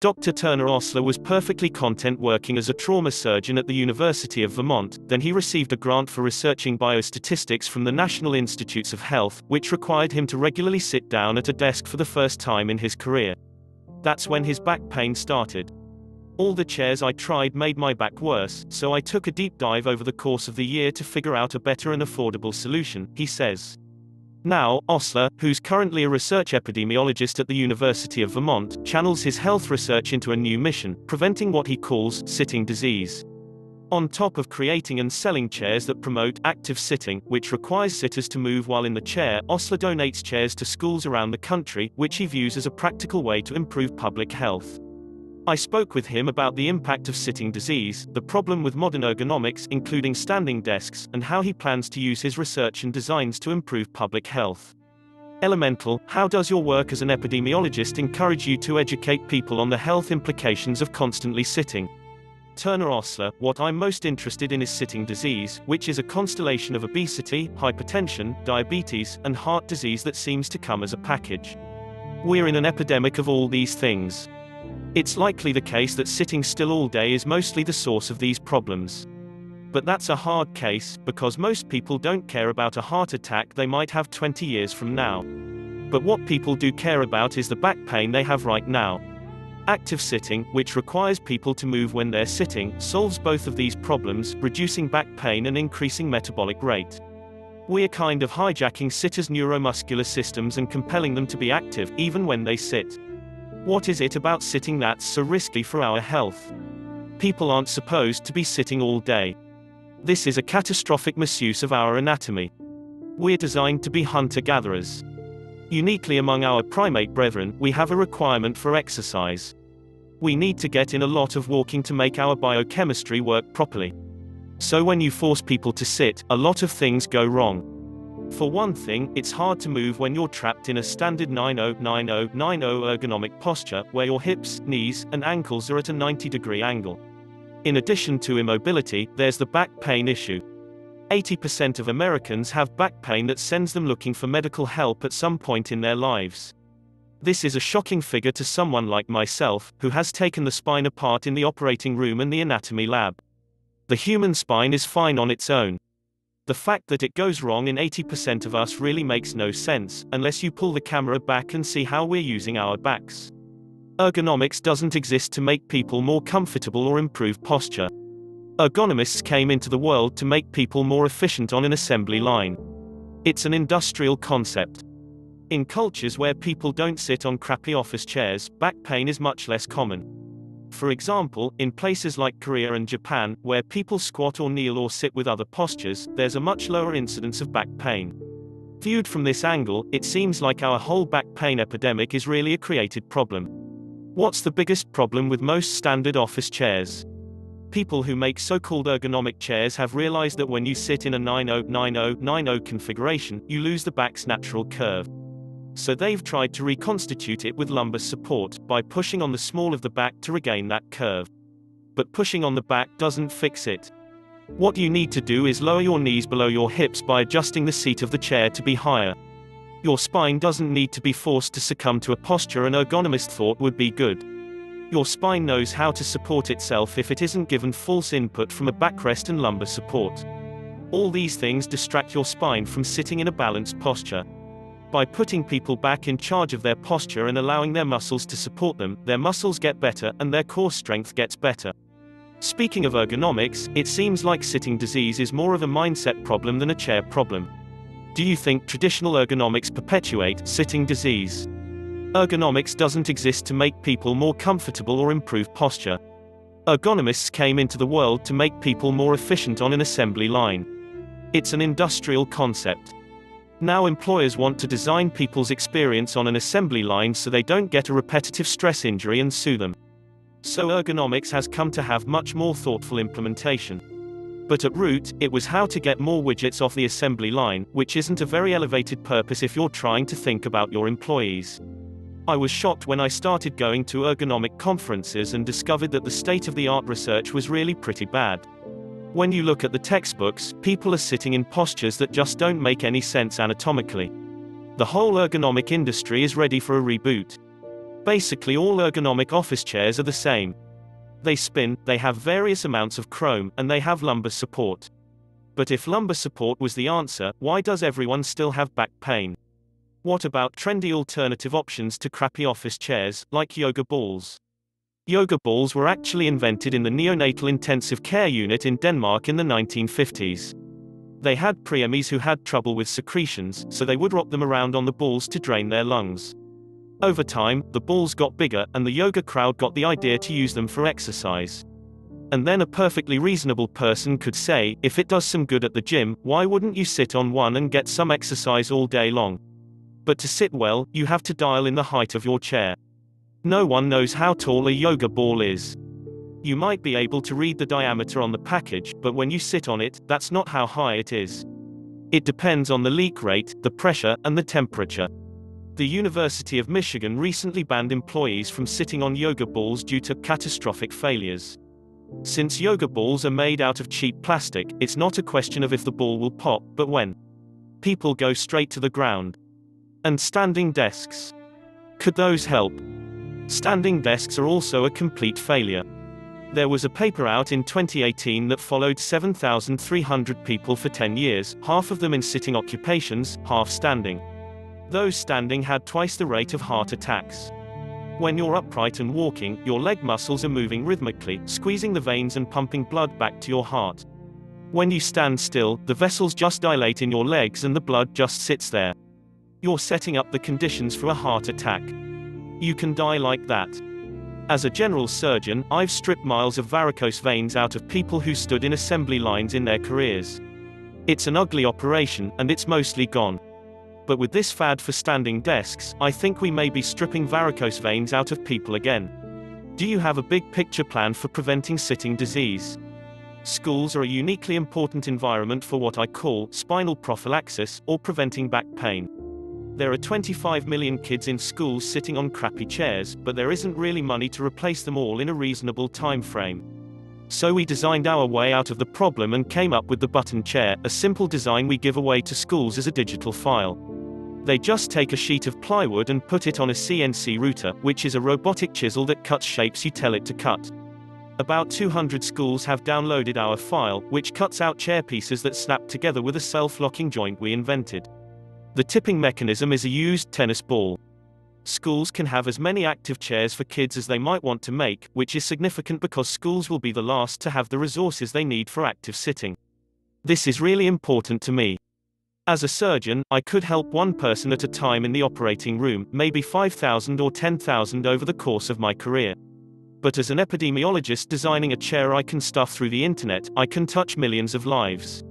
Dr. Turner Osler was perfectly content working as a trauma surgeon at the University of Vermont. Then he received a grant for researching biostatistics from the National Institutes of Health, which required him to regularly sit down at a desk for the first time in his career. That's when his back pain started. All the chairs I tried made my back worse, so I took a deep dive over the course of the year to figure out a better and affordable solution, he says. Now, Osler, who's currently a research epidemiologist at the University of Vermont, channels his health research into a new mission, preventing what he calls sitting disease. On top of creating and selling chairs that promote active sitting, which requires sitters to move while in the chair, Osler donates chairs to schools around the country, which he views as a practical way to improve public health. I spoke with him about the impact of sitting disease, the problem with modern ergonomics, including standing desks, and how he plans to use his research and designs to improve public health. Elemental, how does your work as an epidemiologist encourage you to educate people on the health implications of constantly sitting? Turner Osler, what I'm most interested in is sitting disease, which is a constellation of obesity, hypertension, diabetes, and heart disease that seems to come as a package. We're in an epidemic of all these things. It's likely the case that sitting still all day is mostly the source of these problems. But that's a hard case, because most people don't care about a heart attack they might have 20 years from now. But what people do care about is the back pain they have right now. Active sitting, which requires people to move when they're sitting, solves both of these problems, reducing back pain and increasing metabolic rate. We're kind of hijacking sitters' neuromuscular systems and compelling them to be active, even when they sit. What is it about sitting that's so risky for our health? People aren't supposed to be sitting all day. This is a catastrophic misuse of our anatomy. We're designed to be hunter-gatherers. Uniquely among our primate brethren, we have a requirement for exercise. We need to get in a lot of walking to make our biochemistry work properly. So when you force people to sit, a lot of things go wrong. For one thing, it's hard to move when you're trapped in a standard 90-90-90 ergonomic posture, where your hips, knees, and ankles are at a 90-degree angle. In addition to immobility, there's the back pain issue. 80% of Americans have back pain that sends them looking for medical help at some point in their lives. This is a shocking figure to someone like myself, who has taken the spine apart in the operating room and the anatomy lab. The human spine is fine on its own. The fact that it goes wrong in 80% of us really makes no sense, unless you pull the camera back and see how we're using our backs. Ergonomics doesn't exist to make people more comfortable or improve posture. Ergonomists came into the world to make people more efficient on an assembly line. It's an industrial concept. In cultures where people don't sit on crappy office chairs, back pain is much less common. For example, in places like Korea and Japan, where people squat or kneel or sit with other postures, there's a much lower incidence of back pain. Viewed from this angle, it seems like our whole back pain epidemic is really a created problem. What's the biggest problem with most standard office chairs? People who make so-called ergonomic chairs have realized that when you sit in a 90-90-90 configuration, you lose the back's natural curve. So they've tried to reconstitute it with lumbar support, by pushing on the small of the back to regain that curve. But pushing on the back doesn't fix it. What you need to do is lower your knees below your hips by adjusting the seat of the chair to be higher. Your spine doesn't need to be forced to succumb to a posture an ergonomist thought would be good. Your spine knows how to support itself if it isn't given false input from a backrest and lumbar support. All these things distract your spine from sitting in a balanced posture. By putting people back in charge of their posture and allowing their muscles to support them, their muscles get better, and their core strength gets better. Speaking of ergonomics, it seems like sitting disease is more of a mindset problem than a chair problem. Do you think traditional ergonomics perpetuate sitting disease? Ergonomics doesn't exist to make people more comfortable or improve posture. Ergonomists came into the world to make people more efficient on an assembly line. It's an industrial concept. Now employers want to design people's experience on an assembly line so they don't get a repetitive stress injury and sue them. So ergonomics has come to have much more thoughtful implementation. But at root, it was how to get more widgets off the assembly line, which isn't a very elevated purpose if you're trying to think about your employees. I was shocked when I started going to ergonomic conferences and discovered that the state-of-the-art research was really pretty bad. When you look at the textbooks, people are sitting in postures that just don't make any sense anatomically. The whole ergonomic industry is ready for a reboot. Basically all ergonomic office chairs are the same. They spin, they have various amounts of chrome, and they have lumbar support. But if lumbar support was the answer, why does everyone still have back pain? What about trendy alternative options to crappy office chairs, like yoga balls? Yoga balls were actually invented in the neonatal intensive care unit in Denmark in the 1950s. They had preemies who had trouble with secretions, so they would rock them around on the balls to drain their lungs. Over time, the balls got bigger, and the yoga crowd got the idea to use them for exercise. And then a perfectly reasonable person could say, if it does some good at the gym, why wouldn't you sit on one and get some exercise all day long? But to sit well, you have to dial in the height of your chair. No one knows how tall a yoga ball is. You might be able to read the diameter on the package, but when you sit on it, that's not how high it is. It depends on the leak rate, the pressure, and the temperature. The University of Michigan recently banned employees from sitting on yoga balls due to catastrophic failures. Since yoga balls are made out of cheap plastic, it's not a question of if the ball will pop, but when. People go straight to the ground. And standing desks. Could those help? Standing desks are also a complete failure. There was a paper out in 2018 that followed 7,300 people for 10 years, half of them in sitting occupations, half standing. Those standing had twice the rate of heart attacks. When you're upright and walking, your leg muscles are moving rhythmically, squeezing the veins and pumping blood back to your heart. When you stand still, the vessels just dilate in your legs and the blood just sits there. You're setting up the conditions for a heart attack. You can die like that. As a general surgeon, I've stripped miles of varicose veins out of people who stood in assembly lines in their careers. It's an ugly operation, and it's mostly gone. But with this fad for standing desks, I think we may be stripping varicose veins out of people again. Do you have a big picture plan for preventing sitting disease? Schools are a uniquely important environment for what I call spinal prophylaxis, or preventing back pain. There are 25 million kids in schools sitting on crappy chairs, but there isn't really money to replace them all in a reasonable time frame. So we designed our way out of the problem and came up with the button chair, a simple design we give away to schools as a digital file. They just take a sheet of plywood and put it on a CNC router, which is a robotic chisel that cuts shapes you tell it to cut. About 200 schools have downloaded our file, which cuts out chair pieces that snap together with a self-locking joint we invented. The tipping mechanism is a used tennis ball. Schools can have as many active chairs for kids as they might want to make, which is significant because schools will be the last to have the resources they need for active sitting. This is really important to me. As a surgeon, I could help one person at a time in the operating room, maybe 5,000 or 10,000 over the course of my career. But as an epidemiologist designing a chair I can stuff through the internet, I can touch millions of lives.